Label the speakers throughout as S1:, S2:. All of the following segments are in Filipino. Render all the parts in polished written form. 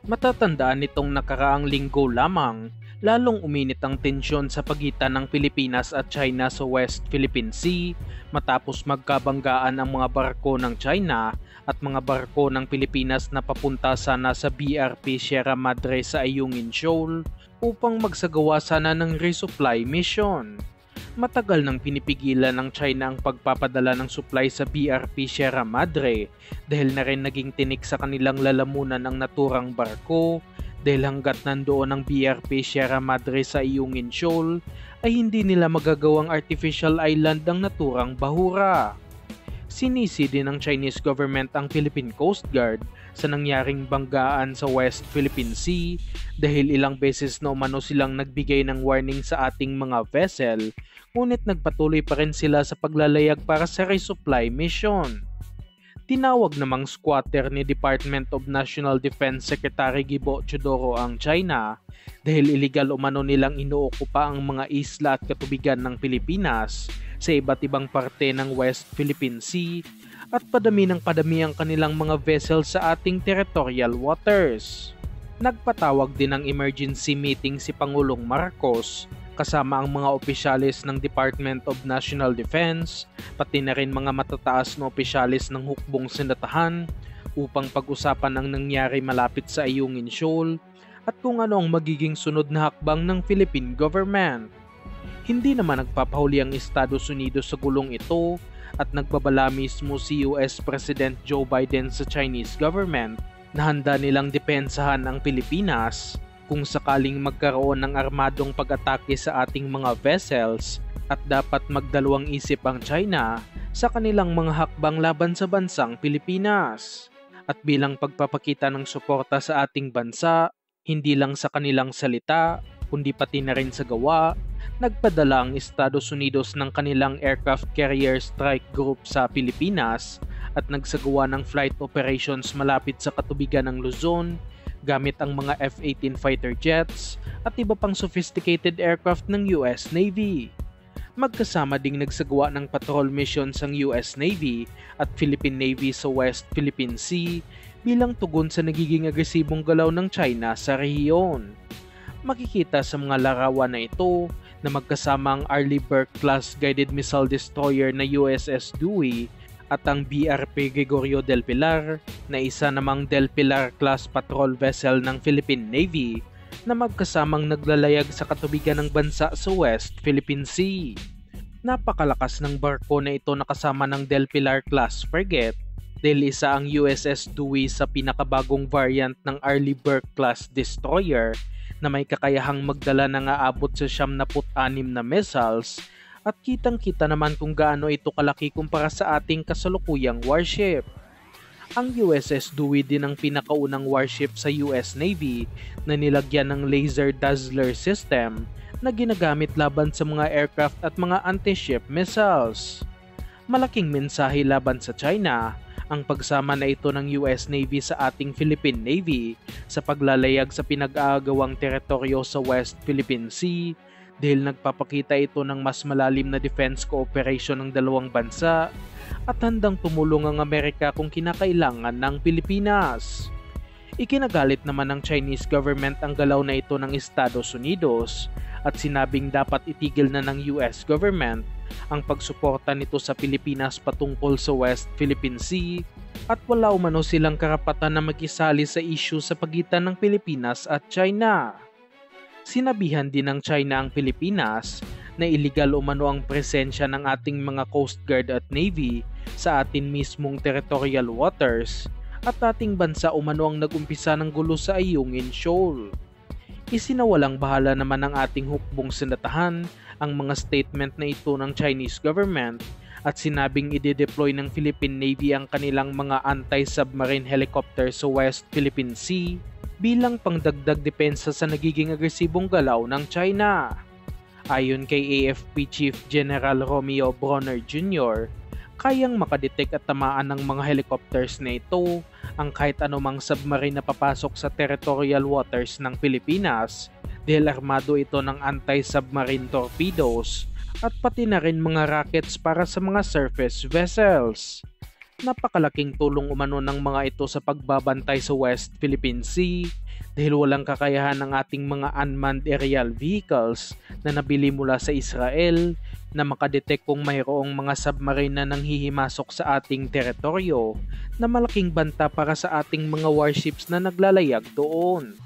S1: Matatandaan nitong nakaraang linggo lamang, lalong uminit ang tensyon sa pagitan ng Pilipinas at China sa West Philippine Sea matapos magkabanggaan ang mga barko ng China at mga barko ng Pilipinas na papunta sana sa BRP Sierra Madre sa Ayungin Shoal upang magsagawa sana ng resupply mission. Matagal nang pinipigilan ng China ang pagpapadala ng supply sa BRP Sierra Madre dahil na rin naging tinik sa kanilang lalamunan ang naturang barko dahil hanggat nandoon ang BRP Sierra Madre sa Ayungin Shoal ay hindi nila magagawang artificial island ang naturang bahura. Sinisi din ng Chinese government ang Philippine Coast Guard sa nangyaring banggaan sa West Philippine Sea dahil ilang beses na umano silang nagbigay ng warning sa ating mga vessel, ngunit nagpatuloy pa rin sila sa paglalayag para sa resupply mission. Tinawag namang squatter ni Department of National Defense Secretary Gibo Chodoro ang China dahil iligal umano nilang inuokupa ang mga isla at katubigan ng Pilipinas sa iba't ibang parte ng West Philippine Sea at padami ng padami ang kanilang mga vessels sa ating territorial waters. Nagpatawag din ng emergency meeting si Pangulong Marcos kasama ang mga opisyalis ng Department of National Defense, pati na rin mga matataas na opisyalis ng hukbong sindatahan upang pag-usapan ang nangyari malapit sa Ayungin Shoal at kung ano ang magiging sunod na hakbang ng Philippine government. Hindi naman nagpapahuli ang Estados Unidos sa gulong ito at nagbabala mismo si US President Joe Biden sa Chinese government na handa nilang depensahan ang Pilipinas kung sakaling magkaroon ng armadong pag-atake sa ating mga vessels at dapat magdalawang isip ang China sa kanilang mga hakbang laban sa bansang Pilipinas. At bilang pagpapakita ng suporta sa ating bansa, hindi lang sa kanilang salita, kundi pati na rin sa gawa, nagpadala ang Estados Unidos ng kanilang aircraft carrier strike group sa Pilipinas at nagsagawa ng flight operations malapit sa katubigan ng Luzon gamit ang mga F-18 fighter jets at iba pang sophisticated aircraft ng US Navy. Magkasama ding nagsagawa ng patrol missions ang US Navy at Philippine Navy sa West Philippine Sea bilang tugon sa nagiging agresibong galaw ng China sa rehiyon. Makikita sa mga larawan na ito na magkasama ang Arleigh Burke-class guided missile destroyer na USS Dewey at ang BRP Gregorio del Pilar na isa namang Del Pilar-class patrol vessel ng Philippine Navy na magkasamang naglalayag sa katubigan ng bansa sa West Philippine Sea. Napakalakas ng barko na ito na kasama ng Del Pilar-class frigate dahil isa ang USS Dewey sa pinakabagong variant ng Arleigh Burke-class destroyer na may kakayahang magdala ng aabot sa 76 na missiles at kitang-kita naman kung gaano ito kalaki kumpara sa ating kasalukuyang warship. Ang USS Dewey din ang pinakaunang warship sa US Navy na nilagyan ng laser dazzler system na ginagamit laban sa mga aircraft at mga anti-ship missiles. Malaking mensahe laban sa China ang pagsama na ito ng US Navy sa ating Philippine Navy sa paglalayag sa pinag-aagawang teritoryo sa West Philippine Sea dahil nagpapakita ito ng mas malalim na defense cooperation ng dalawang bansa at handang tumulong ang Amerika kung kinakailangan ng Pilipinas. Ikinagalit naman ng Chinese government ang galaw na ito ng Estados Unidos at sinabing dapat itigil na ng US government ang pagsuporta nito sa Pilipinas patungkol sa West Philippine Sea at wala umano silang karapatan na makisali sa issue sa pagitan ng Pilipinas at China. Sinabihan din ng China ang Pilipinas na iligal umano ang presensya ng ating mga Coast Guard at Navy sa atin mismong territorial waters at ating bansa umano ang nagumpisa ng gulo sa Ayungin Shoal. Isinawalang bahala naman ng ating hukbong sindatahan ang mga statement na ito ng Chinese government at sinabing ide-deploy ng Philippine Navy ang kanilang mga anti-submarine helicopter sa West Philippine Sea bilang pangdagdag depensa sa nagiging agresibong galaw ng China. Ayon kay AFP Chief General Romeo Bronner Jr., kayang makadetect at tamaan ng mga helicopters na ito ang kahit anumang submarine na papasok sa territorial waters ng Pilipinas dahil armado ito ng anti-submarine torpedoes at pati na rin mga rockets para sa mga surface vessels. Napakalaking tulong umano ng mga ito sa pagbabantay sa West Philippine Sea dahil walang kakayahan ng ating mga unmanned aerial vehicles na nabili mula sa Israel na makadetect kung mayroong mga submarine na nanghihimasok sa ating teritoryo na malaking banta para sa ating mga warships na naglalayag doon.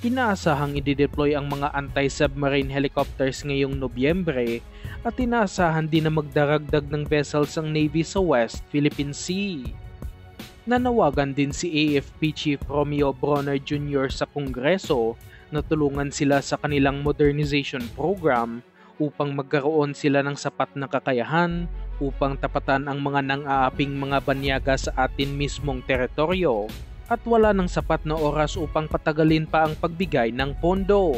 S1: Inaasahang i-deploy ang mga anti-submarine helicopters ngayong Nobyembre at inaasahan din na magdaragdag ng vessels ang Navy sa West Philippine Sea. Nanawagan din si AFP Chief Romeo Bronner Jr. sa Kongreso na tulungan sila sa kanilang modernization program upang magkaroon sila ng sapat na kakayahan upang tapatan ang mga nang-aaping mga banyaga sa atin mismong teritoryo at wala ng sapat na oras upang patagalin pa ang pagbigay ng pondo.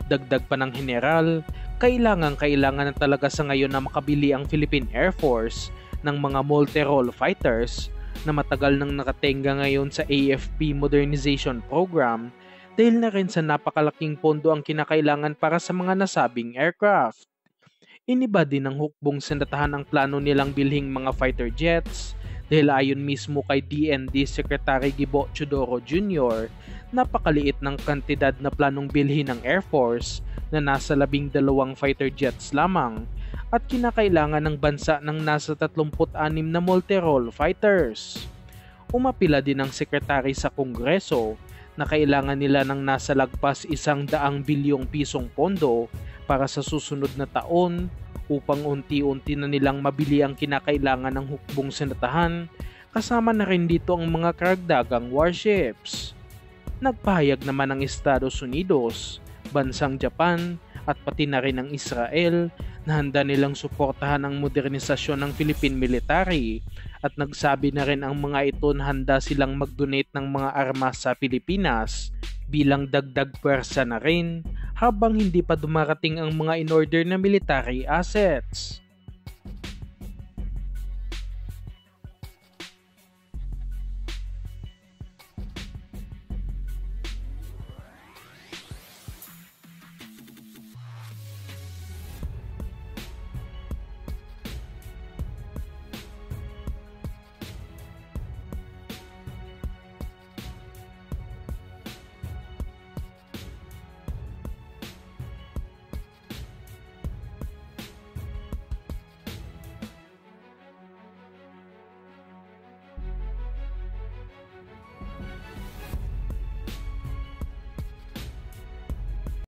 S1: Dagdag pa ng general, kailangan na talaga sa ngayon na makabili ang Philippine Air Force ng mga multi-role fighters na matagal nang nakatenga ngayon sa AFP Modernization Program dahil na rin sa napakalaking pondo ang kinakailangan para sa mga nasabing aircraft. Iniba din ng hukbong sandatahan ang plano nilang bilhing mga fighter jets dahil ayon mismo kay DND Secretary Gibo Chodoro Jr., napakaliit ng kantidad na planong bilhin ng Air Force na nasa 12 fighter jets lamang at kinakailangan ng bansa ng nasa 36 na multi-role fighters. Umapila din ang sekretary sa Kongreso na kailangan nila ng nasa lagpas 100 bilyong pisong pondo para sa susunod na taon upang unti-unti na nilang mabili ang kinakailangan ng hukbong sandatahan, kasama na rin dito ang mga karagdagang warships. Nagpahayag naman ang Estados Unidos, bansang Japan at pati na rin ang Israel na handa nilang suportahan ang modernisasyon ng Philippine military at nagsabi na rin ang mga ito na handa silang mag-donate ng mga armas sa Pilipinas bilang dagdag pwersa na rin habang hindi pa dumarating ang mga in-order na military assets.